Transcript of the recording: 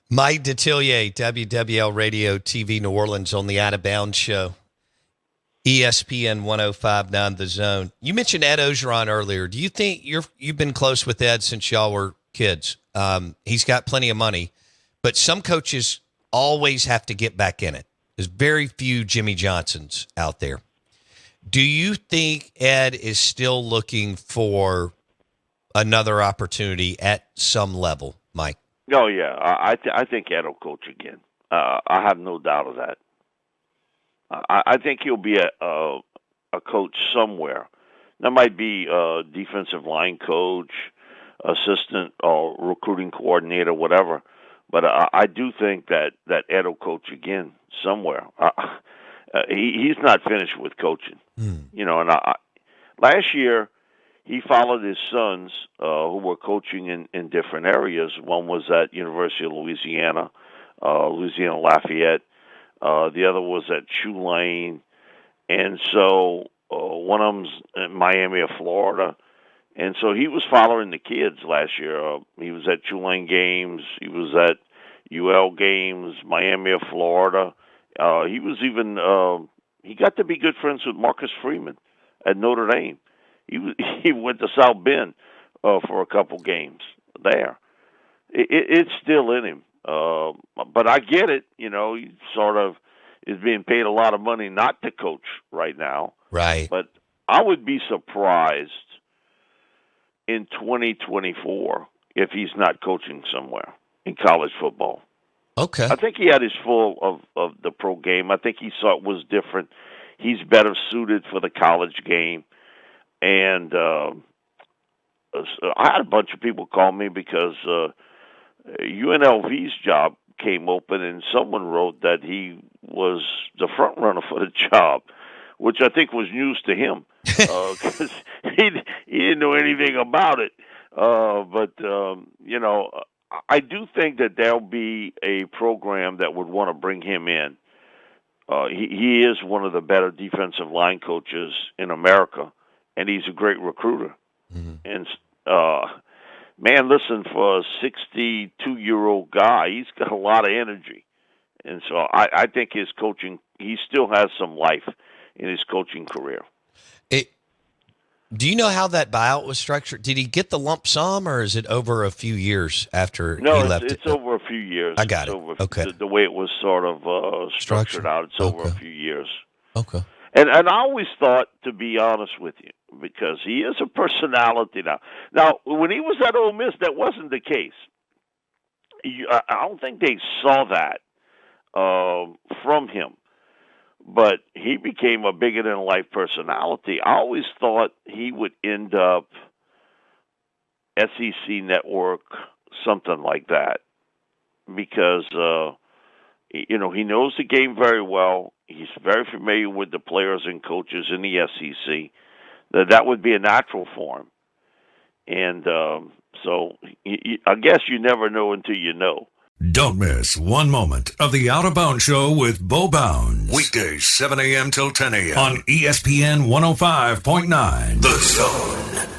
Mike Detillier, WWL Radio TV New Orleans on the Out of Bounds show. ESPN 105.9 The Zone. You mentioned Ed Orgeron earlier. Do you think you've been close with Ed since y'all were kids? He's got plenty of money, but some coaches always have to get back in it. There's very few Jimmy Johnsons out there. Do you think Ed is still looking for another opportunity at some level, Mike? Oh, yeah. I think Ed will coach again. I have no doubt of that. I think he'll be a coach somewhere. That might be a defensive line coach, assistant, or recruiting coordinator, whatever. But I do think that Ed will coach again somewhere. He's not finished with coaching. You know, and last year he followed his sons who were coaching in different areas. One was at University of Louisiana, Louisiana Lafayette. The other was at Tulane. And so one of them's in Miami of Florida. And so he was following the kids last year. He was at Tulane games. He was at UL games, Miami of Florida. He was even he got to be good friends with Marcus Freeman at Notre Dame. He went to South Bend for a couple games there. It's still in him. But I get it. You know, he sort of is being paid a lot of money not to coach right now. Right. But I would be surprised in 2024 if he's not coaching somewhere in college football. Okay. I think he had his full of the pro game. I think he saw it was different. He's better suited for the college game. And I had a bunch of people call me because UNLV's job came open, and someone wrote that he was the front runner for the job, which I think was news to him because he didn't know anything about it. But you know, I do think that there'll be a program that would want to bring him in. He is one of the better defensive line coaches in America, and he's a great recruiter. Mm-hmm. And man, listen, for a 62-year-old guy, he's got a lot of energy. And so I think his coaching, he still has some life in his coaching career. Do you know how that buyout was structured? Did he get the lump sum, or is it over a few years after he left? No, it's over a few years. I got it. Okay. The way it was sort of structured out, it's over a few years. Okay. And I always thought, to be honest with you, because he is a personality now. Now, when he was at Ole Miss, that wasn't the case. I don't think they saw that from him. But he became a bigger-than-life personality. I always thought he would end up SEC Network, something like that, because, you know, he knows the game very well. He's very familiar with the players and coaches in the SEC. That would be a natural for him. And so I guess you never know until you know. Don't miss one moment of the Out of Bounds Show with Bo Bounds. Weekdays, 7 a.m. till 10 a.m. on ESPN 105.9 The Zone.